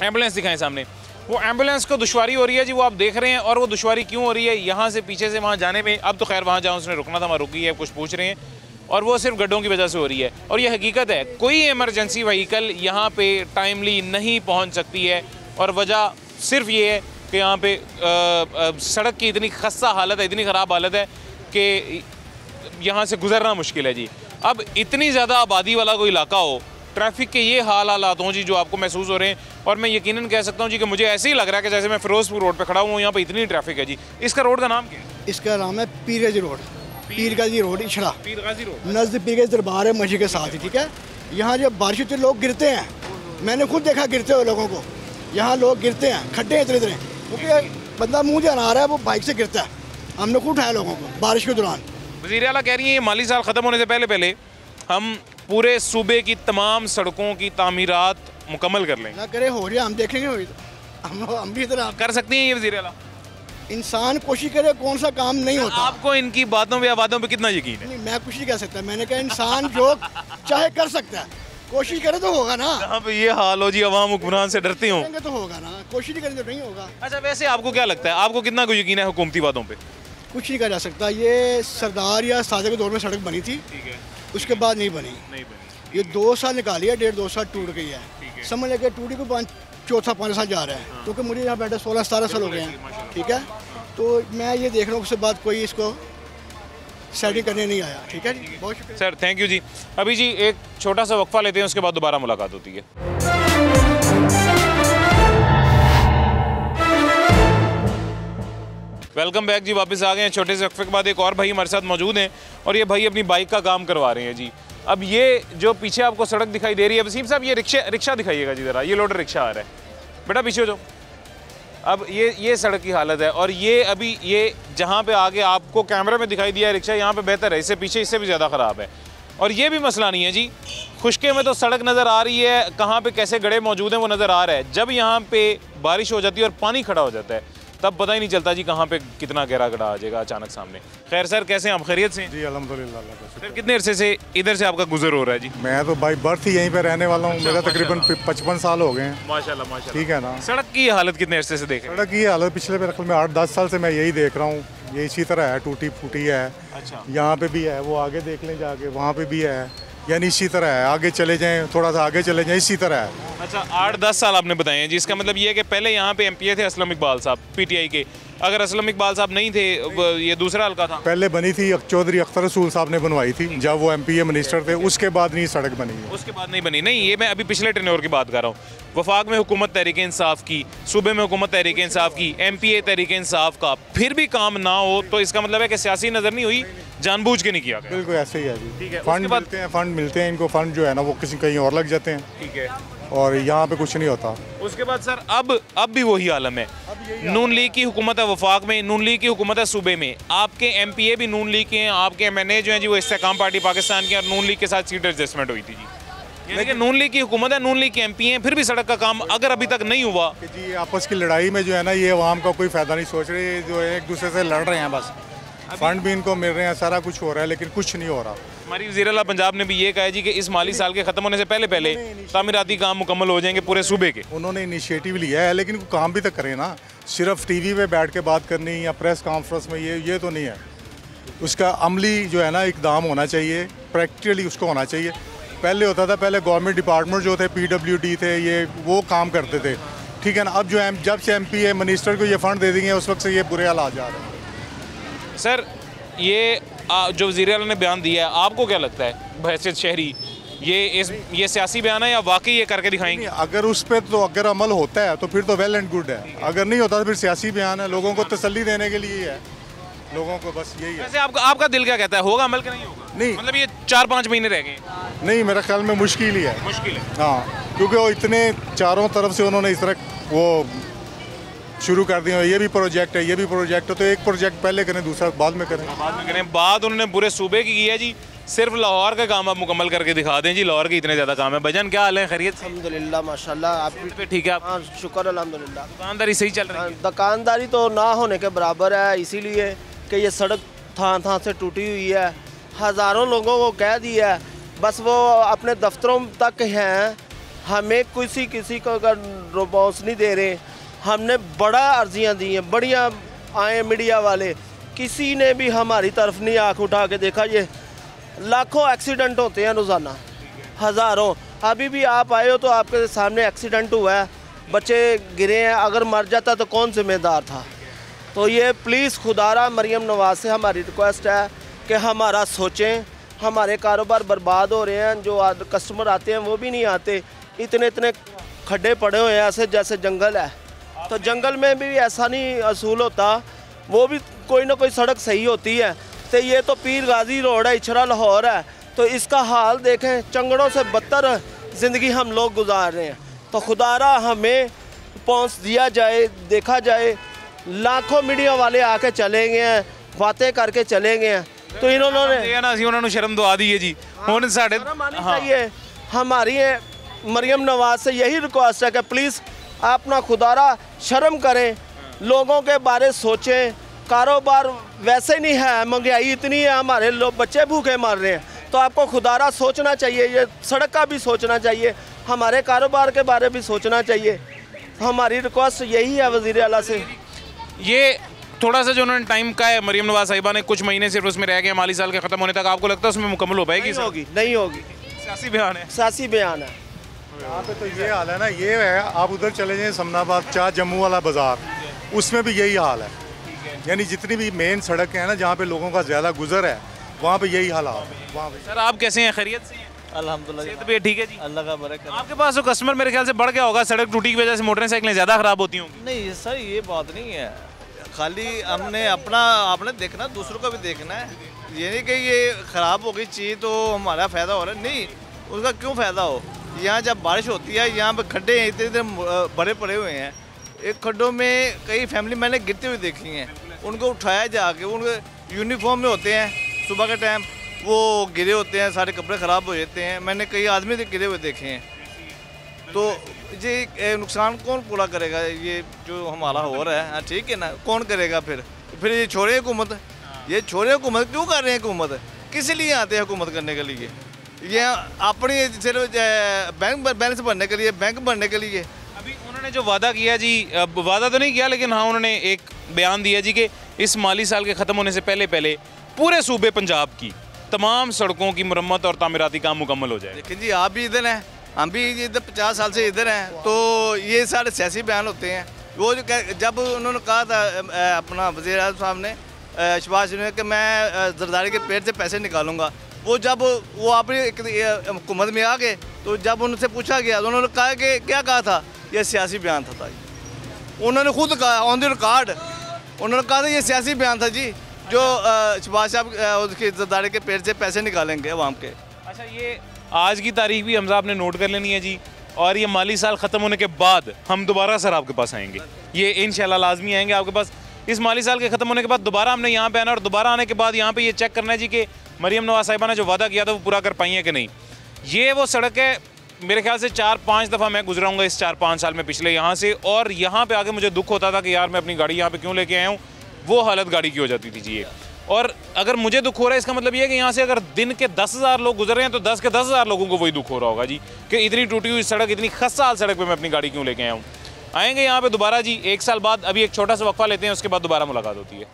एम्बुलेंस दिखाएं सामने। वो एम्बुलेंस को दुश्वारी हो रही है जी, वो आप देख रहे हैं। और वो दुश्वारी क्यों हो रही है? यहाँ से पीछे से वहाँ जाने में। अब तो खैर वहाँ जहाँ उसने रुकना था वहाँ रुकी है, कुछ पूछ रहे हैं, और वो सिर्फ गड्ढों की वजह से हो रही है। और ये हकीकत है, कोई इमरजेंसी व्हीकल यहाँ पे टाइमली नहीं पहुँच सकती है। और वजह सिर्फ ये है कि यहाँ पे सड़क की इतनी खस्ता हालत है, इतनी ख़राब हालत है कि यहाँ से गुजरना मुश्किल है जी। अब इतनी ज़्यादा आबादी वाला कोई इलाका हो, ट्रैफिक के ये हालात हों जी जो आपको महसूस हो रहे हैं। और मैं यकीनन कह सकता हूँ जी कि मुझे ऐसे ही लग रहा है कि जैसे मैं फिरोजपुर रोड पे खड़ा हूँ, यहाँ पे इतनी ट्रैफिक है जी। इसका रोड का नाम क्या है? इसका नाम है पीरगाजी रोड। पीरगाजी रोड इछड़ा, पीरगाजी रोड, नज़दीक पीरगाजी दरबार है मस्जिद के साथ ही, ठीक है। यहाँ जब बारिश होती है लोग गिरते हैं, मैंने खुद देखा गिरते हुए लोगों को। यहाँ लोग गिरते हैं, खड्डे इतने इतने, क्योंकि बंदा मुँह जाना आ रहा है, वो बाइक से गिरता है। हमने खुद उठाया लोगों को बारिश के दौरान। वज़ीर आला कह रही हैं ये माली साल ख़त्म होने से पहले हम पूरे सूबे की तमाम सड़कों की तामीरात मुकम्मल कर लेंगे। ना करे हो रही है, हम देखेंगे हो तो हम भी इधर कर सकती हैं ये वज़ीर आला? इंसान कोशिश करे, कौन सा काम नहीं होता। आपको इनकी बातों पे या वादों पे कितना यकीन है? नहीं, मैं कुछ नहीं कह सकता। मैंने कहा इंसान जो चाहे कर सकता है, कोशिश करे तो होगा ना। जहाँ पे ये हाल हो जी, अवाम हुक्मरान से डरते हो, तो होगा ना, कोशिश नहीं करेंगे तो नहीं होगा। अच्छा वैसे आपको क्या लगता है, आपको कितना को यकीन है हुकूमती वादों पे? कुछ नहीं कहा जा सकता। ये सरदार या सादे के दौर में सड़क बनी थी, ठीक है, उसके बाद नहीं बनी। ये 2 साल निकाली है, 1.5-2 साल टूट गई है। समझ लगे टूटी को 4-5 साल जा रहा है, क्योंकि मुझे यहाँ बैठे 16-17 साल हो गए हैं, ठीक है। तो मैं ये देख रहा हूँ उसके बाद कोई इसको सेटिंग करने नहीं आया, ठीक है जी। बहुत शुक्रिया सर, थैंक यू जी। अभी जी एक छोटा सा वक्फा लेते हैं, उसके बाद दोबारा मुलाकात होती है। वेलकम बैक जी, वापस आ गए हैं। छोटे से वक्फे के बाद एक और भाई हमारे साथ मौजूद हैं, और ये भाई अपनी बाइक का काम करवा रहे हैं जी। अब ये जो पीछे आपको सड़क दिखाई दे रही है, वसीम साहब ये रिक्शा दिखाइएगा जी ज़रा। ये लोडर रिक्शा आ रहा है, बेटा पीछे हो जाओ। अब ये सड़क की हालत है, और ये अभी ये जहाँ पे आगे आपको कैमरे में दिखाई दिया है रिक्शा, यहाँ पे बेहतर है, इससे पीछे इससे भी ज़्यादा ख़राब है। और ये भी मसला नहीं है जी, खुश्के में तो सड़क नज़र आ रही है, कहाँ पे कैसे गड्ढे मौजूद हैं वो नज़र आ रहा है। जब यहाँ पे बारिश हो जाती है और पानी खड़ा हो जाता है, तब पता ही नहीं चलता जी कहाँ पे कितना गहरा गड्ढा आ जाएगा अचानक सामने। खैर सर, कैसे हैं आप? खैरियत से? जी अल्हम्दुलिल्लाह। सर कितने अरसे से इधर से आपका गुजर हो रहा है जी? मैं तो भाई बर्थ ही यहीं पे रहने वाला हूँ। मेरा तकरीबन 55 साल हो गए हैं। माशाल्लाह माशाल्लाह। ठीक है ना। सड़क की हालत कितने अरसे से देख रहे हैं? सड़क की हालत पिछले मेरे ख्याल में 8-10 साल से मैं यही देख रहा हूँ। ये इसी तरह है, टूटी फूटी है। अच्छा। यहाँ पे भी है, वो आगे देख लें जाके, वहाँ पे भी है, यानी इसी तरह है। आगे चले जाएँ, थोड़ा सा आगे चले जाएँ, इसी तरह है। अच्छा, 8-10 साल आपने बताए हैं जी। इसका मतलब ये है कि पहले यहाँ पे MPA थे असलम इकबाल साहब, PTI के। अगर असलम इकबाल साहब नहीं थे, ये दूसरा हल्का था। पहले बनी थी, चौधरी अख्तर रसूल साहब ने बनवाई थी जब वो MPA मिनिस्टर थे। उसके बाद नहीं सड़क बनी है। उसके बाद नहीं बनी। नहीं, ये मैं अभी पिछले टेन्योर की बात कर रहा हूँ। वफाक में हुकूमत तहरीक इंसाफ की, सूबे में हुकूमत तहरीक इंसाफ की, MPA तहरीक इंसाफ का, फिर भी काम ना हो तो इसका मतलब है कि सियासी नज़र नहीं हुई, जानबूझ के नहीं किया गया। बिल्कुल ऐसे ही है जी। ठीक है, फंड मिलते हैं इनको। फंड जो है ना वो किसी कहीं और लग जाते हैं। ठीक है, और यहाँ पे कुछ नहीं होता। उसके बाद सर अब भी वही आलम है। नून लीग की हुकूमत है वफाक में, नून लीग की हुकूमत है सूबे में। आपके MPA भी नून लीग के हैं, आपके MNA जो हैं जी वो इस्तेकाम पार्टी पाकिस्तान के, और नून लीग के साथ सीट एडजस्टमेंट हुई थी जी। यानी कि नून लीग की हुकूमत है, नून लीग के MP हैं, फिर भी सड़क का काम अगर अभी तक नहीं हुआ कि जी आपस की लड़ाई में जो है ना, ये अवाम का कोई फ़ायदा नहीं सोच रहे, जो है एक दूसरे से लड़ रहे हैं बस। फंड भी इनको मिल रहे हैं, सारा कुछ हो रहा है, लेकिन कुछ नहीं हो रहा। हमारी वज़ीर-ए-आला पंजाब ने भी ये कहा है जी कि इस माली साल के ख़त्म होने से पहले पहले तामीराती काम मुकम्मल हो जाएंगे पूरे सूबे के। उन्होंने इनिशिएटिव लिया है, लेकिन काम भी तो करें ना। सिर्फ टीवी पे बैठ के बात करनी या प्रेस कॉन्फ्रेंस में ये तो नहीं है। उसका अमली जो है ना इकदाम होना चाहिए, प्रैक्टिकली उसको होना चाहिए। पहले होता था, पहले गवर्नमेंट डिपार्टमेंट जो थे, PWD थे, ये वो काम करते थे, ठीक है ना। अब जो जब से MP मिनिस्टर को ये फ़ंड दे देंगे उस वक्त से ये बुरे हालात जा रहे हैं। सर ये जो वज़ीर-ए-आला ने बयान दिया है, आपको क्या लगता है बहैसियत शहरी, ये सियासी बयान है या वाकई ये करके दिखाएंगे? अगर उस पर तो अगर अमल होता है तो फिर तो वेल एंड गुड है, अगर नहीं होता तो फिर सियासी बयान है, लोगों को तसल्ली देने के लिए है, लोगों को बस यही है। वैसे आपका दिल क्या कहता है, होगा अमल कि नहीं होगा? नहीं, मतलब ये 4-5 महीने रह गए। नहीं, मेरे ख्याल में मुश्किल ही है। मुश्किल है, हाँ, क्योंकि वो इतने चारों तरफ से उन्होंने इस तरह वो शुरू कर दिया, ये भी प्रोजेक्ट है, ये भी प्रोजेक्ट है, तो एक प्रोजेक्ट पहले करें, दूसरा बाद में करें। बात उन्होंने पूरे सूबे की है जी, सिर्फ लाहौर का काम आप मुकम्मल करके दिखा दें जी, लाहौर के इतने ज़्यादा काम है। भजन क्या हाल है, खैरियत से? अल्हम्दुलिल्लाह माशाल्लाह, आप पे ठीक है? हाँ शुक्र अल्हम्दुलिल्लाह। दुकानदारी सही चल रही है? दुकानदारी तो ना होने के बराबर है, इसीलिए कि ये सड़क थां से टूटी हुई है, हज़ारों लोगों को कह दिया है, बस वो अपने दफ्तरों तक हैं, हमें किसी को अगर रिस्पॉन्स नहीं दे रहे। हमने बड़ा अर्जियाँ दी हैं, बढ़िया आए मीडिया वाले, किसी ने भी हमारी तरफ नहीं आँख उठा के देखा। ये लाखों एक्सीडेंट होते हैं रोज़ाना, हज़ारों। अभी भी आप आए हो तो आपके सामने एक्सीडेंट हुआ है, बच्चे गिरे हैं, अगर मर जाता तो कौन जिम्मेदार था? तो ये प्लीज़ खुदारा मरियम नवाज़ से हमारी रिक्वेस्ट है कि हमारा सोचें। हमारे कारोबार बर्बाद हो रहे हैं, जो कस्टमर आते हैं वो भी नहीं आते, इतने खड्डे पड़े हुए हैं ऐसे जैसे जंगल है। तो जंगल में भी ऐसा नहीं असूल होता, वो भी कोई ना कोई सड़क सही होती है। तो ये तो पीर गाजी रोड है, इचरा लाहौर है, तो इसका हाल देखें, चंगड़ों से बदतर ज़िंदगी हम लोग गुजार रहे हैं। तो खुदारा हमें पहुँच दिया जाए, देखा जाए। लाखों मीडिया वाले आके चले गए हैं, बातें करके चले गए हैं, तो इन्होंने शर्म दुआ दी है जी। हुण साढ़े चाहिए हमारी मरियम नवाज से यही रिक्वेस्ट है कि प्लीज़ अपना खुदारा शर्म करें, लोगों के बारे सोचें। कारोबार वैसे नहीं है, महंगाई इतनी है, हमारे लोग बच्चे भूखे मर रहे हैं, तो आपको खुदारा सोचना चाहिए, ये सड़क का भी सोचना चाहिए, हमारे कारोबार के बारे भी सोचना चाहिए। हमारी रिक्वेस्ट यही है वज़ीर-ए-आला से। ये थोड़ा सा जो उन्होंने टाइम का है, मरियम नवाज साहिबा ने कुछ महीने सिर्फ उसमें रह गए माली साल के ख़त्म होने तक, आपको लगता है उसमें मुकम्मल हो पाएगी? नहीं होगी, सियासी बयान है, सियासी बयान है। यहाँ पे तो ये हाल है ना, ये है, आप उधर चले जाएं समनाबाद चाह जम्मू वाला बाज़ार, उसमें भी यही हाल है। यानी जितनी भी मेन सड़क है ना जहाँ पे लोगों का ज़्यादा गुजर है, वहाँ पे यही हालात है वहाँ पे। सर आप कैसे हैं, खैरियत से हैं? अल्हम्दुलिल्लाह भी ठीक है जी, अल्लाह का बरकत। आपके पास तो कस्टमर मेरे ख्याल से बढ़ गया होगा, सड़क टूटी की वजह से मोटरसाइकिलें ज़्यादा ख़राब होती होंगी। नहीं सर, ये बात नहीं है, खाली हमने आपने देखना, दूसरों का भी देखना है। ये नहीं कि ये ख़राब हो गई चीज़ तो हमारा फ़ायदा हो रहा है, नहीं, उसका क्यों फ़ायदा हो। यहाँ जब बारिश होती है, यहाँ पे खड्डे इतने बड़े पड़े हुए हैं, एक खड्डों में कई फैमिली मैंने गिरते हुए देखी हैं, उनको उठाया जाके, उनके यूनिफॉर्म में होते हैं, सुबह के टाइम वो गिरे होते हैं, सारे कपड़े ख़राब हो जाते हैं, मैंने कई आदमी गिरे हुए देखे हैं। तो ये नुकसान कौन पूरा करेगा, ये जो हमारा हो रहा है? हाँ ठीक है ना, कौन करेगा फिर ये छोड़े हुकूमत, ये छोड़े हुकूमत क्यों कर रहे हैं? हुकूमत किस लिए आते हैं हुकूमत करने के लिए? ये अपनी सिर्फ बैंक बैलेंस भरने के लिए, बैंक भरने के लिए। अभी उन्होंने जो वादा किया जी, वादा तो नहीं किया लेकिन हाँ उन्होंने एक बयान दिया जी कि इस माली साल के ख़त्म होने से पहले पहले पूरे सूबे पंजाब की तमाम सड़कों की मरम्मत और तामीराती काम मुकम्मल हो जाए। लेकिन जी आप भी इधर हैं, हम भी इधर 50 साल से इधर हैं, तो ये सारे सियासी बयान होते हैं। वो जब उन्होंने कहा था अपना वज़ीर आज़म साहब ने, शहबाज ने, कि मैं जरदारी के पेड़ से पैसे निकालूंगा, वो जब वो अपनी हुकूमत में आ गए तो जब उनसे पूछा गया तो उन्होंने कहा कि क्या कहा था, ये सियासी बयान था। उन्होंने खुद कहा ऑन द रिकॉर्ड, उन्होंने कहा था ये सियासी बयान था जी, जो शहबाज साहब उसके जरदारी के पेड़ से पैसे निकालेंगे अवाम के। अच्छा, ये आज की तारीख भी हमजा आपने नोट कर लेनी है जी, और ये माली साल ख़त्म होने के बाद हम दोबारा सर आपके पास आएंगे, ये इंशाल्लाह लाजमी आएंगे आपके पास। इस माली साल के ख़त्म होने के बाद दोबारा हमने यहाँ पे आना, और दोबारा आने के बाद यहाँ पे ये चेक करना है जी कि मरियम नवाज साहिबा ने जो वादा किया था वो पूरा कर पाई है कि नहीं। ये वो सड़क है, मेरे ख्याल से 4-5 दफ़ा मैं गुजरा हूँगा इस 4-5 साल में पिछले यहाँ से, और यहाँ पे आके मुझे दुख होता था कि यार मैं अपनी गाड़ी यहाँ पे क्यों लेके आया हूँ, वो हालत गाड़ी की हो जाती थी जी। ये और अगर मुझे दुख हो रहा है इसका मतलब ये है कि यहाँ से अगर दिन के 10,000 लोग गुजर रहे हैं तो 10 के 10,000 लोगों को वही दुख हो रहा होगा जी कि इतनी टूटी हुई सड़क, इतनी खस्ता सड़क पे मैं अपनी गाड़ी क्यों लेके आया हूँ। आएंगे यहाँ पे दोबारा जी 1 साल बाद। अभी एक छोटा सा वक्फा लेते हैं, उसके बाद दोबारा मुलाकात होती है।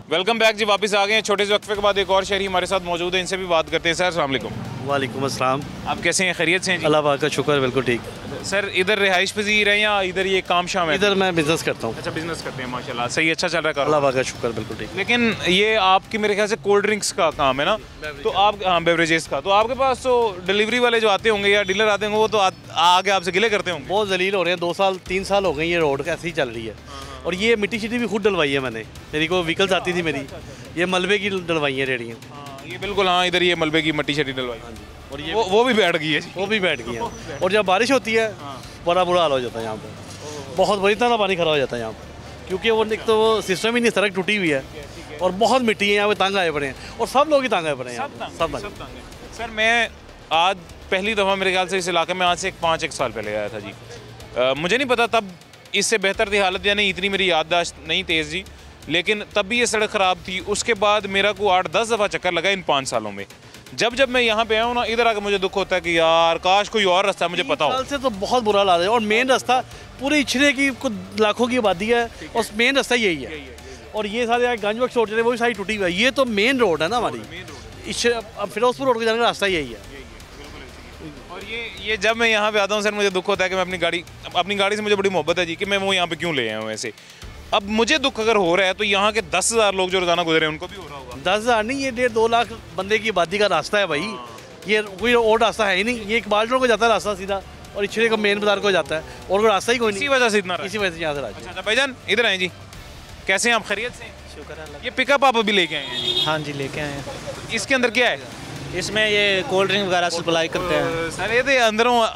वेलकम बैक जी, वापस आ गए हैं छोटे से वक्फे के बाद। एक और शहरी हमारे साथ मौजूद है, इनसे भी बात करते हैं। सर अस्सलाम वालेकुम। वालेकुम अस्सलाम। आप कैसे हैं, खैरियत से हैं जी? अल्लाह पाक का शुक्र, बिल्कुल ठीक। सर इधर रिहाइश पजीर है या इधर ये काम शाम है? इधर मैं बिज़नेस करता हूँ। अच्छा, बिजनेस करते हैं, माशाल्लाह सही, अच्छा चल रहा है। अल्लाह पाक का शुक्र, बिल्कुल ठीक। लेकिन ये आपकी मेरे ख्याल से कोल्ड ड्रिंक्स का काम है ना, तो आप, हाँ बेवरेजेस का, तो आपके पास तो डिलीवरी वाले जो आते होंगे या डीलर आते होंगे वो तो आके आपसे गिले करते होंगे। बहुत जलील हो रहे हैं, 2 साल 3 साल हो गए ये रोड ऐसे ही चल रही है। और ये मिट्टी शिट्टी भी खुद डलवाई है मैंने, मेरी को व्हीकल्स आती थी मेरी, ये मलबे की डलवाई है रेडियाँ। ये बिल्कुल, हाँ इधर ये मलबे की मट्टी शट्टी डलवाई, और ये वो भी बैठ गई है, वो भी बैठ गई है। और जब बारिश होती है बड़ा बुरा हाल हो जाता है यहाँ पर, बहुत बुरी तरह पानी खड़ा हो जाता है यहाँ पर, क्योंकि वो एक तो वो सिस्टम ही नहीं, सड़क टूटी हुई है और बहुत मिट्टी है यहाँ पे, तंग आए पड़े हैं और सब लोग ही तंग आए पड़े हैं यहाँ, सब। सर मैं आज पहली दफ़ा मेरे ख्याल से इस इलाके में आज से 5-1 साल पहले आया था जी। मुझे नहीं पता तब इससे बेहतर थी हालत या नहीं, इतनी मेरी याददाश्त नहीं तेज़ जी, लेकिन तब भी ये सड़क ख़राब थी। उसके बाद मेरा को 8-10 दफ़ा चक्कर लगा इन 5 सालों में। जब मैं यहाँ पे आया हूँ ना, इधर आकर मुझे दुख होता है कि यार काश कोई और रास्ता मुझे पता हो। 3 साल से तो बहुत बुरा हाल है और मेन रास्ता पूरे इछरे की कुछ लाखों की आबादी है और मेन रास्ता यही है। और ये सारे गंज वक्त छोड़ रहे वो भी सारी टूटी हुई है। ये तो मेन रोड है ना हमारी, फिरोजपुर रोड के जाने का रास्ता यही है। और ये जब मैं यहाँ पे आता हूँ सर, मुझे दुख होता है कि मैं अपनी गाड़ी से मुझे बड़ी मोहब्बत है जी कि मैं वो यहाँ पे क्यों ले आया हूँ ऐसे। अब मुझे दुख अगर हो रहा है तो यहाँ के 10,000 लोग जो रोजाना गुजरे हैं उनको भी हो रहा होगा। 10,000 नहीं, ये 1.5-2 लाख बंदे की आबादी का रास्ता है भाई। ये कोई और रास्ता है ही नहीं, ये इकबाल रोड को जाता है रास्ता सीधा और इछरे का मेन बाजार को जाता है और कोई रास्ता ही कोई नहीं। इसी वजह से इतना, इसी वजह से यहाँ से रास्ता। अच्छा भाईजान इधर आए जी, कैसे हैं आप, खैरियत से? शुक्र अल्लाह। ये पिकअप आप अभी लेके आए हैं जी? हाँ जी लेके आए हैं। इसके अंदर क्या है? इसमें ये कोल्ड ड्रिंक वगैरह सप्लाई करते हैं। सर ये तो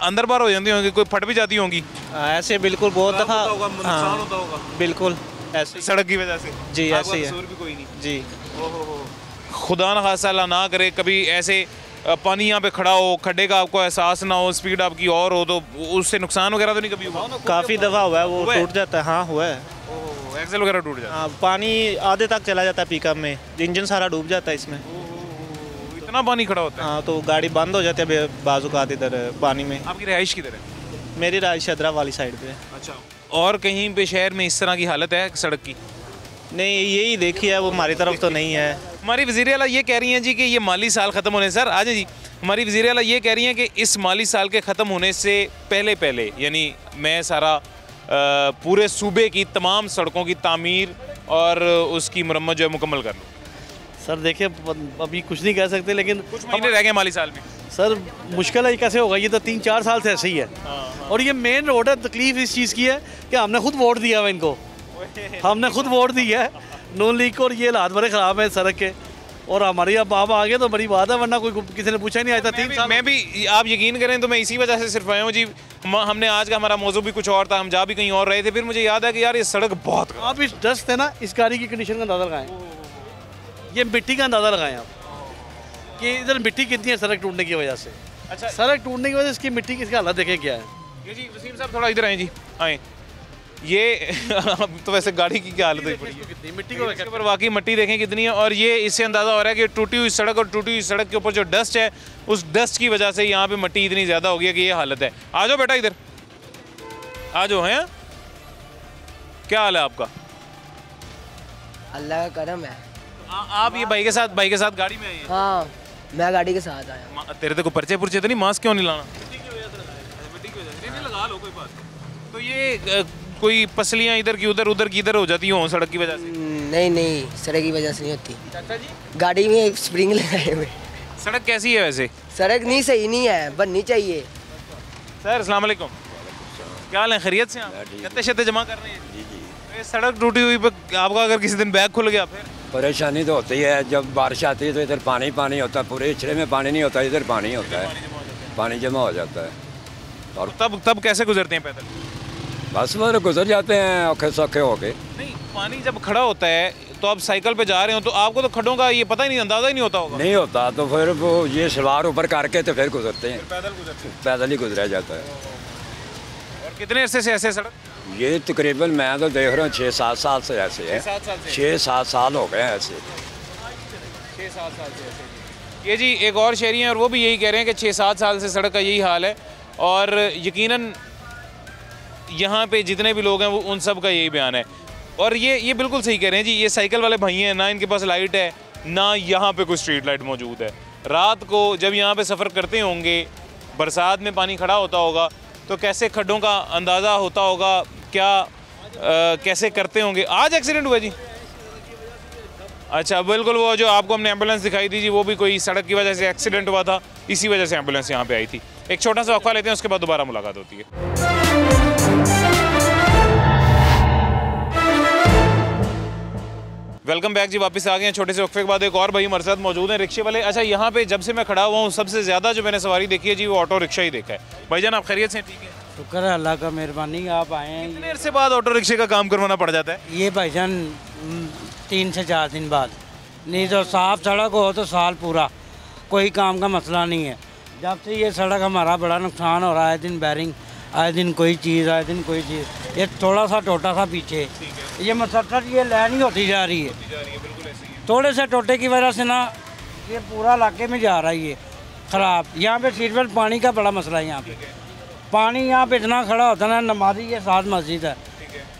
अंदर बार हो जाती होंगी, कोई फट भी जाती होंगी ऐसे बिल्कुल बहुत दफ़ा नुकसान होता होगा, बिल्कुल ऐसे सड़क की वजह से जी, ऐसे ही है भी कोई नहीं जी। खुदा न खासा अल्लाह ना करे कभी ऐसे पानी यहाँ पे खड़ा हो, खड्डे का आपको एहसास ना हो, स्पीड आपकी और हो, तो उससे नुकसान वगैरह तो नहीं कभी हुआ? काफ़ी दफ़ा हुआ है, वो टूट जाता है। हाँ हुआ है, एक्सेल वगैरह टूट जाता है। हाँ पानी आधे तक चला जाता है पिकअप में, इंजन सारा डूब जाता है इसमें, इतना पानी खड़ा होता है। हाँ तो गाड़ी बंद हो जाती है बाज़-औक़ात इधर पानी में। आपकी रिहाइश किधर है? मेरी रिहाइश हैदरा वाली साइड पे। अच्छा, और कहीं पे शहर में इस तरह की हालत है सड़क की? नहीं यही देखी है, वो हमारी तरफ तो नहीं है। हमारी वज़ीर आला ये कह रही हैं जी कि ये माली साल ख़त्म होने, सर आ जाए जी, हमारी वज़ीर आला ये कह रही हैं कि इस माली साल के ख़त्म होने से पहले यानी मैं सारा पूरे सूबे की तमाम सड़कों की तामीर और उसकी मरम्मत जो है मुकम्मल कर लूँ। सर देखिए अभी कुछ नहीं कह सकते, लेकिन कुछ महीने रह गए माली साल में। सर मुश्किल है, कैसे होगा, ये तो 3-4 साल से ऐसे ही है। और ये मेन रोड है। तकलीफ इस चीज़ की है कि हमने खुद वोट दिया है इनको, हमने खुद वोट दी है नून लीग को, और ये हालात बड़े ख़राब हैं सड़क के। और हमारी अब आप आ गए तो बड़ी बात है, वरना कोई किसी ने पूछा ही नहीं आया था 3 साल। मैं भी आप यकीन करें तो मैं इसी वजह से सिर्फ आया हूँ जी। हमने आज का हमारा मौजू भी कुछ और था, हम जा भी कहीं और रहे थे, फिर मुझे याद है कि यार ये सड़क बहुत, आप इस डस्ट है ना, इस गाड़ी की कंडीशन का अंदाज़ा लगाएं, ये मिट्टी का अंदाज़ा लगाएं आप कि इधर मिट्टी कितनी है सड़क टूटने की वजह से। अच्छा, सड़क टूटने की वजह से इसकी मिट्टी की हालत देखें क्या है। ये जी वसीम साहब थोड़ा इधर आए जी, आए। ये तो वैसे गाड़ी की क्या हालत है, कितनी मिट्टी को इसके ऊपर वाकई मिट्टी देखें कितनी है। और ये इससे अंदाज़ा हो रहा है कि टूटी हुई सड़क और टूटी हुई सड़क के ऊपर जो डस्ट है, उस डस्ट की वजह से यहाँ पे मिट्टी इतनी ज़्यादा हो गई है कि ये हालत है। आ जाओ बेटा इधर आ जाओ। हैं क्या हाल है आपका? अल्लाह का करम है। आप ये भाई के साथ गाड़ी में आए हैं? हाँ मैं गाड़ी के साथ आया। तेरे तो पर्चे पुर्चे तो नहीं, मास्क क्यों नहीं लाना? नहीं लगा लो, कोई बात। तो ये कोई पसलियाँ इधर की उधर हो जाती हों सड़क की वजह से? नहीं सड़क की वजह से नहीं होती। चाचा जी गाड़ी में स्प्रिंग लगाए हुए। सड़क कैसी है वैसे? सड़क नहीं सही नहीं है, बननी चाहिए। सर अस्सलाम वालेकुम, क्या हाल है, खैरियत से? आप कितने शते जमा कर रहे हैं? जी जी। सड़क टूटी हुई पर आपका अगर किसी दिन बैग खुल गया फिर परेशानी तो होती है। जब बारिश आती है तो इधर पानी होता है, पूरे इछरे में पानी नहीं होता, इधर पानी होता है, पानी जमा हो जाता है। और तब कैसे गुजरते हैं पैदल? बस वो गुजर जाते हैं औखे सौखे होके। नहीं, पानी जब खड़ा होता है तो आप साइकिल पे जा रहे हो तो आपको तो खड्डों का ये पता ही नहीं, अंदाजा ही नहीं होता होगा। नहीं होता, तो फिर वो ये सवार ऊपर करके तो फिर गुजरते हैं, पैदल गुजरते हैं, पैदल ही गुजरा जाता है। और कितने अरसे से ऐसे सड़क? ये तकरीबन मैं तो देख रहा हूँ 6-7 साल से ऐसे है। 6-7 साल हो गए ऐसे। 6-7 साल से ऐसे। ये जी एक और शहरी हैं और वो भी यही कह रहे हैं कि 6-7 साल से सड़क का यही हाल है और यकीनन यहाँ पे जितने भी लोग हैं वो उन सब का यही बयान है। और ये बिल्कुल सही कह रहे हैं जी। ये साइकिल वाले भाई हैं, ना इनके पास लाइट है ना यहाँ पे कोई स्ट्रीट लाइट मौजूद है। रात को जब यहाँ पे सफ़र करते होंगे, बरसात में पानी खड़ा होता होगा तो कैसे खड्डों का अंदाज़ा होता होगा, क्या कैसे करते होंगे। आज एक्सीडेंट हुआ जी? अच्छा, बिल्कुल वो जो आपको हमने एम्बुलेंस दिखाई दी जी, वो भी कोई सड़क की वजह से एक्सीडेंट हुआ था, इसी वजह से एम्बुलेंस यहाँ पे आई थी। एक छोटा सा वक्फा लेते हैं, उसके बाद दोबारा मुलाकात होती है। वेलकम बैक जी, वापस आ गए हैं छोटे से वक्फे के बाद। एक और भाई हमारे साथ मौजूद हैं, रिक्शे वाले। अच्छा, यहाँ पे जब से मैं खड़ा हुआ हूँ सबसे ज़्यादा जो मैंने सवारी देखी है जी वो ऑटो रिक्शा ही देखा है। भाईजान आप खैरियत से? ठीक है, शुक्र है अल्लाह का मेहरबानी, आप आए हैं। कितने देर से बाद ऑटो रिक्शे का काम करवाना पड़ जाता है? ये भाईजान 3 से 4 दिन बाद, नहीं तो साफ सड़क हो तो साल पूरा कोई काम का मसला नहीं है। जब से ये सड़क हमारा बड़ा नुकसान हो रहा है, दिन बैरिंग, आए दिन कोई चीज़, आए दिन कोई चीज़। ये थोड़ा सा टोटा सा पीछे, ये मसलसल ये लाइन ही होती जा रही है। थोड़े से टोटे की वजह से ना ये पूरा इलाके में जा रहा है ये ख़राब। यहाँ पे सीट बेल्ट पानी का बड़ा मसला है। यहाँ पे पानी यहाँ पे इतना खड़ा होता है ना, नमाजी के साथ मस्जिद है,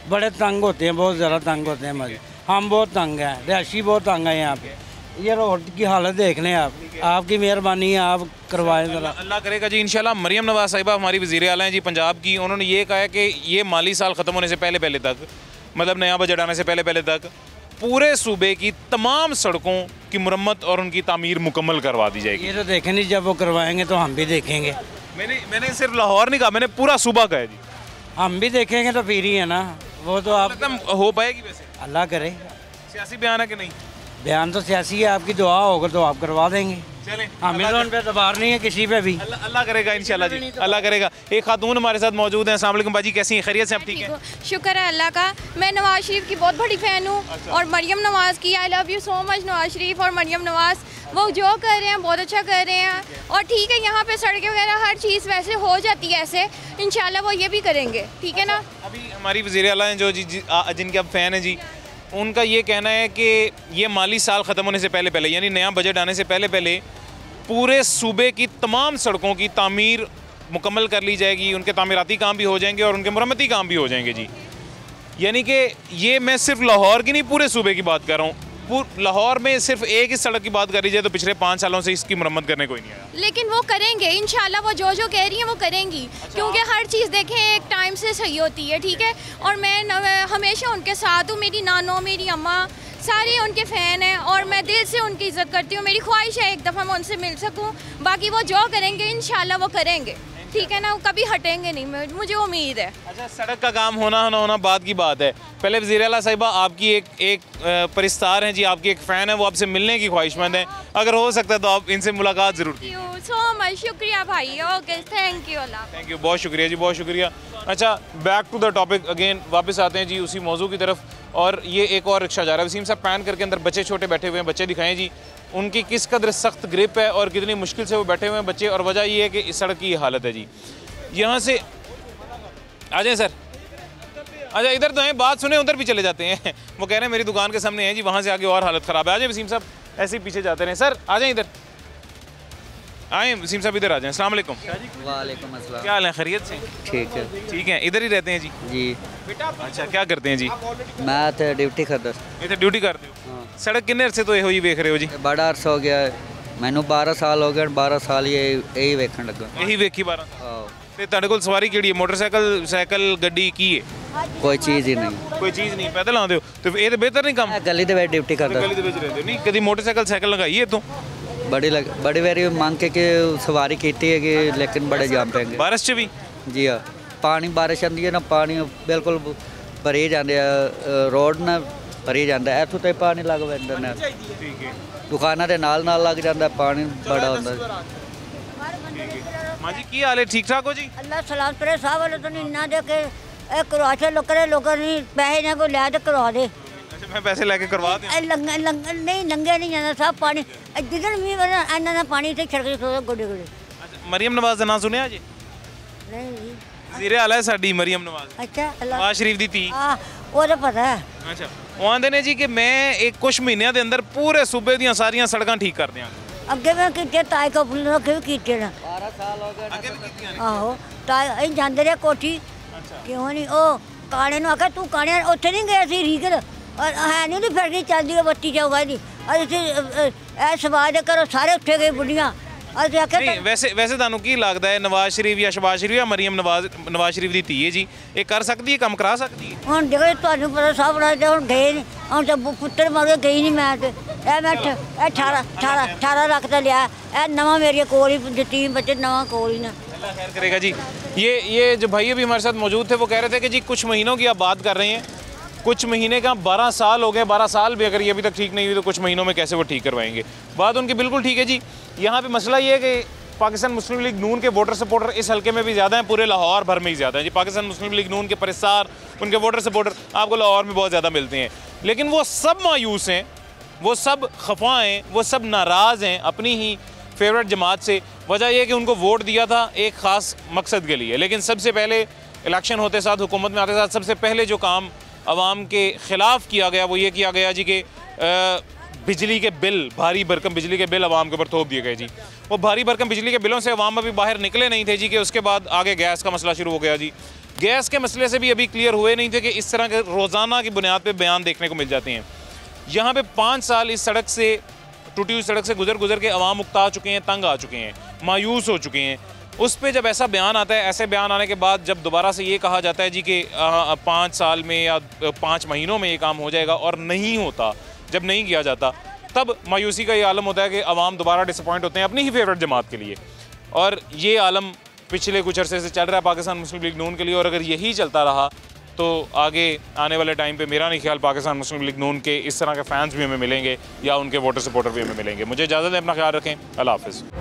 बड़े तंग होते हैं, बहुत ज़्यादा तंग होते हैं मस्जिद। हम बहुत तंग हैं, रिहायशी बहुत तंग है यहाँ पे। ये रोड की हालत देख लें आप, आपकी मेहरबानी है, आप करवाएं ज़रा। अल्लाह करेगा जी इंशाल्लाह। मरियम नवाज़ साहिबा हमारी वज़ीर आला हैं जी पंजाब की। उन्होंने ये कहा है कि ये माली साल ख़त्म होने से पहले तक, मतलब नया बजट आने से पहले तक पूरे सूबे की तमाम सड़कों की मुरम्मत और उनकी तामीर मुकम्मल करवा दी जाएगी। ये तो देखें नहीं, जब वो करवाएंगे तो हम भी देखेंगे। मैंने सिर्फ लाहौर नहीं कहा, मैंने पूरा सूबा कहा है जी। हम भी देखेंगे तो फिर ही है ना, वो तो आप हो पाएगी वैसे? अल्लाह करे। सियासी बयान है कि नहीं? बयान तो सियासी है, आपकी दुआ होगा तो आप करवा देंगे। चलें, हमें तो उन पे दबार नहीं है किसी पे भी। अल्लाह करेगा इंशाल्लाह जी, अल्लाह करेगा। एक खातून हमारे साथ मौजूद हैं। अस्सलाम वालेकुम बाजी, कैसी हैं? खैरियत से? आप ठीक हैं? शुक्र है अल्लाह का। मैं नवाज शरीफ की बहुत बड़ी फ़ैन हूँ और मरियम नवाज़ की। I love you so much Nawaz Sharif और मरियम नवाज़। वो जो कर रहे हैं बहुत अच्छा कर रहे हैं। और ठीक है, यहाँ पे सड़कें वगैरह हर चीज़ वैसे हो जाती है ऐसे, इंशाल्लाह वो ये भी करेंगे। ठीक है ना? अभी हमारी वज़ीर आला हैं जो जिनके आप फ़ैन हैं जी, उनका ये कहना है कि ये माली साल ख़त्म होने से पहले यानी नया बजट आने से पहले पूरे सूबे की तमाम सड़कों की तामीर मुकम्मल कर ली जाएगी। उनके तामीराती काम भी हो जाएंगे और उनके मरम्मती काम भी हो जाएंगे जी। यानी कि ये मैं सिर्फ लाहौर की नहीं, पूरे सूबे की बात कर रहा हूँ। लाहौर में सिर्फ एक ही सड़क की बात करी जाए तो पिछले 5 सालों से इसकी मरम्मत करने कोई नहीं आया। लेकिन वो करेंगे इंशाल्लाह, वो जो कह रही हैं वो करेंगी। क्योंकि हर चीज़ देखें एक टाइम से सही होती है। ठीक है, और मैं हमेशा उनके साथ हूँ। मेरी नानो, मेरी अम्मा सारे उनके फ़ैन हैं और मैं दिल से उनकी इज़्ज़त करती हूँ। मेरी ख्वाहिश है एक दफ़ा मैं उनसे मिल सकूँ। बाकी वो जो करेंगे इंशाल्लाह वो करेंगे। ठीक है ना, वो कभी हटेंगे नहीं, मुझे उम्मीद है। अच्छा, सड़क का काम होना ना होना बात की बात है। पहले वज़ीर आला साहिबा आपकी एक परिस्तार हैं जी, आपकी एक फ़ैन है, वो आपसे मिलने की ख्वाहिशमंद है। अगर हो सकता है तो आप इनसे मुलाकात ज़रूर कीजिए। सो मच शुक्रिया भाई। Okay, thank you. अल्लाह थैंक यू, बहुत शुक्रिया जी, बहुत शुक्रिया। अच्छा, back to the topic again, वापस आते हैं जी उसी मौजू की तरफ। और ये एक और रिक्शा जा रहा है, वसीम साहब पैन करके अंदर बच्चे छोटे बैठे हुए हैं, बच्चे दिखाएं जी उनकी किस कदर सख्त ग्रिप है और कितनी मुश्किल से वो बैठे हुए हैं बच्चे। और वजह ये है कि इस सड़क की हालत है जी। यहाँ से आ जाएं सर, अच्छा इधर तो हैं, बात सुने उधर भी चले जाते हैं। वो कह रहे हैं मेरी दुकान के सामने है जी, वहाँ से आगे और हालत ख़राब है। आ जाए वसीम साहब, ऐसे ही पीछे जाते रहे। सर आ जाएं इधर, आए वसीम साहब इधर आ जाएं। अस्सलाम वालेकुम। वालेकुम अस्सलाम। क्या हाल है? खैरियत से? ठीक है। ठीक है, इधर ही रहते हैं जी? जी। अच्छा, क्या करते हैं जी? मैं तो ड्यूटी करता। इधर ड्यूटी करते हो? सड़क कितने अरसे तो यही वेख रहे हो जी? बड़ा अरसा हो गया, मैनू 12 साल हो गए। 12 साल यही वेखन लगा। यही वेखी 12 साल? ते तुहाडे कोल सवारी केड़ी है? मोटरसाइकिल, साइकिल, गड्डी की है? कोई चीज़ ही नहीं। कोई चीज़ नहीं, पैदल आते हो तो ये तो बेहतर नहीं काम? गली दे ड्यूटी करता। गली दे विच रहते हो? नहीं कभी मोटरसाइकिल साइकिल लगाई है तू? बड़ी बारी मांग के कि सवारी की है कि, लेकिन बड़े जाम पेंगे। बारिश च भी? जी हाँ, पानी बारिश आती है ना, पानी बिल्कुल भरी जाते रोड ना भरी जाता है। इतों तो पानी लग पैंदा ना, दुकाना के नाल लग जाता, पानी बड़ा होता। मां जी की हाल है? ठीक ठाक हो जी? अल्लाह सलाम करे। साहब वाले तो नहीं ना दे के करवा के लोग करे, लोग नहीं पैसे ना को लिया तो करवा दे। अच्छा, मैं पैसे लेके करवा दूं? नहीं लंगे नहीं जाना साहब, पानी जिधर भी इन्ना पानी से छड़क गोडे गोडे। मरियम नवाज का नाम सुनिया जी? नहीं। वज़ीर आला है साडी मरियम नवाज अच्छा नवाज शरीफ दी धी हाँ वो तो पता है अच्छा ਉਹ ਆਂਦੇ ਨੇ ਜੀ ਕਿ ਮੈਂ ਇੱਕ ਕੁਝ ਮਹੀਨਿਆਂ ਦੇ ਅੰਦਰ ਪੂਰੇ ਸੂਬੇ ਦੀਆਂ ਸਾਰੀਆਂ ਸੜਕਾਂ ਠੀਕ ਕਰ ਦਿਆਂਗਾ ਅੱਗੇ ਮੈਂ ਕੀਤੇ ਤਾਏ ਕੋ ਫੁੱਲ ਰੱਖੇ ਵੀ ਕੀਤੇ ਨਾ 12 ਸਾਲ ਹੋ ਗਏ ਅੱਗੇ ਵੀ ਕੀਤੀਆਂ ਨੇ ਆਹੋ ਤਾਏ ਅਸੀਂ ਜਾਂਦੇ ਰਹੇ ਕੋਠੀ ਕਿਉਂ ਨਹੀਂ ਉਹ ਕਾਣੇ ਨੂੰ ਆਖਿਆ ਤੂੰ ਕਾਣੇ ਉੱਥੇ ਨਹੀਂ ਗਿਆ ਸੀ ਰੀਗਰ ਹੈ ਨਹੀਂ ਉਹਦੀ ਫੈਕਟਰੀ ਚੱਲਦੀ ਹੈ ਬੱਤੀ ਚੌਗਾ ਦੀ ਅਸੀਂ ਇਹ ਸਵਾਦ ਕਰੋ ਸਾਰੇ ਉੱਠੇ ਗਏ ਬੁੱਢੀਆਂ ਅਸੀਂ ਆਖਿਆ ਨਹੀਂ ਵੈਸੇ ਤੁਹਾਨੂੰ ਕੀ ਲੱਗਦਾ ਹੈ ਨਵਾਜ਼ ਸ਼ਰੀਫ ਜਾਂ ਸ਼ਹਬਾਜ਼ ਸ਼ਰੀਫ ਜਾਂ ਮਰੀਮ ਨਵਾਜ਼ ਸ਼ਰੀਫ ਦੀ ਧੀ ਹੈ ਜੀ ਇਹ ਕਰ ਸਕਦੀ ਹੈ ਕੰਮ ਕਰਾ ਸਕਦੀ ਹੈ ਹੁਣ ਦੇਖੋ ਤੁਹਾਨੂੰ ਪਤਾ ਸਭ ਰਾਜ ਹੁਣ ਗਏ ਨਹੀਂ ਹੁਣ ਤਾਂ ਪੁੱਤਰ ਮਰ ਗਈ ਨਹੀਂ ਮੈਂ ਤੇ ਇਹ ਮੈਂ 18 ਲੱਖ ਦਾ ਲਿਆ ਇਹ ਨਵਾਂ ਮੇਰੇ ਕੋਲ ਹੀ ਯਤੀਮ ਬੱਚੇ नवा कोल ही ना अल्लाह खैर करेगा जी। ये जो भाई अभी हमारे साथ मौजूद थे वो कह रहे थे कि जी कुछ महीनों की आप बात कर रहे हैं, कुछ महीने का 12 साल हो गए, 12 साल भी अगर ये अभी तक ठीक नहीं हुई तो कुछ महीनों में कैसे वो ठीक करवाएंगे। बात उनकी बिल्कुल ठीक है जी। यहाँ पे मसला ये है कि पाकिस्तान मुस्लिम लीग नून के वोटर सपोर्टर इस हल्के में भी ज़्यादा हैं, पूरे लाहौर भर में ही ज़्यादा हैं जी। पाकिस्तान मुस्लिम लीग नून के परिसार उनके वोटर सपोर्टर आपको लाहौर में बहुत ज़्यादा मिलते हैं, लेकिन वो सब मायूस हैं, वो सब खफा हैं, वो सब नाराज़ हैं अपनी ही फेवरेट जमात से। वजह यह कि उनको वोट दिया था एक ख़ास मकसद के लिए, लेकिन सबसे पहले इलेक्शन होते साथ हुकूमत में आते साथ सबसे पहले जो काम आवाम के ख़िलाफ़ किया गया वो ये किया गया जी कि बिजली के बिल, भारी भरकम बिजली के बिल आवाम के ऊपर थोप दिए गए जी। वो भारी भरकम बिजली के बिलों से आवाम अभी बाहर निकले नहीं थे जी कि उसके बाद आगे गैस का मसला शुरू हो गया जी। गैस के मसले से भी अभी क्लियर हुए नहीं थे कि इस तरह के रोज़ाना की बुनियाद पर बयान देखने को मिल जाते हैं। यहाँ पर 5 साल इस सड़क से, टूटी हुई सड़क से गुजर के अवाम उकता चुके हैं, तंग आ चुके हैं, मायूस हो चुके हैं। उस पे जब ऐसा बयान आता है, ऐसे बयान आने के बाद जब दोबारा से ये कहा जाता है जी कि 5 साल में या 5 महीनों में ये काम हो जाएगा और नहीं होता, जब नहीं किया जाता, तब मायूसी का ये आलम होता है कि अवाम दोबारा डिसअपॉइंट होते हैं अपनी ही फेवरेट जमात के लिए। और ये आलम पिछले कुछ अरसे से चल रहा है पाकिस्तान मुस्लिम लीग नून के लिए, और अगर यही चलता रहा तो आगे आने वाले टाइम पे मेरा नहीं ख्याल पाकिस्तान मुस्लिम लीग नून के इस तरह के फ़ैन्स भी हमें मिलेंगे या उनके वोटर सपोर्टर भी हमें मिलेंगे। मुझे इजाज़त है, अपना ख्याल रखें, अल्लाह हाफ़िज़।